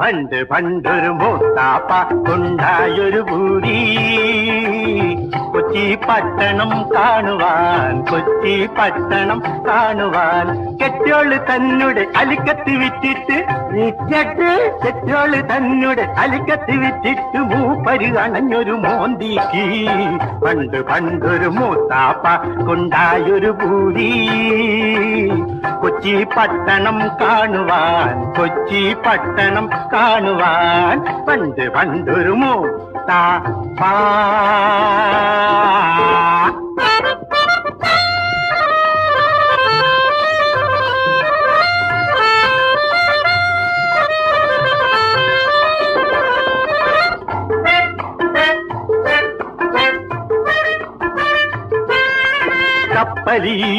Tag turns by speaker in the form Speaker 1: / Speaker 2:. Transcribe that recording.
Speaker 1: പണ്ട് പണ്ടൊരു മൂത്താപ്പ ഉണ്ടായൊരു പൂരി, കൊച്ചി പട്ടണം കാണുവാൻ, കൊച്ചി പട്ടണം കാണുവാൻ. കെട്ടോള് തന്നുടെ അലിക്കത്തി വിറ്റിട്ട് കെട്ടോള് തന്നുടെ അലിക്കത്തി വിറ്റിട്ട് മൂപ്പര് അണഞ്ഞൊരു മോന്തിക്ക്. പണ്ട് പണ്ടൊരു മൂത്താപ്പ കൊണ്ടായൊരു പൂരി, കൊച്ചി പട്ടണം കാണുവാൻ, കൊച്ചി പട്ടണം കാണുവാൻ. പണ്ട് പണ്ടൊരു മൂത്താപ്പ. കപ്പലിൽ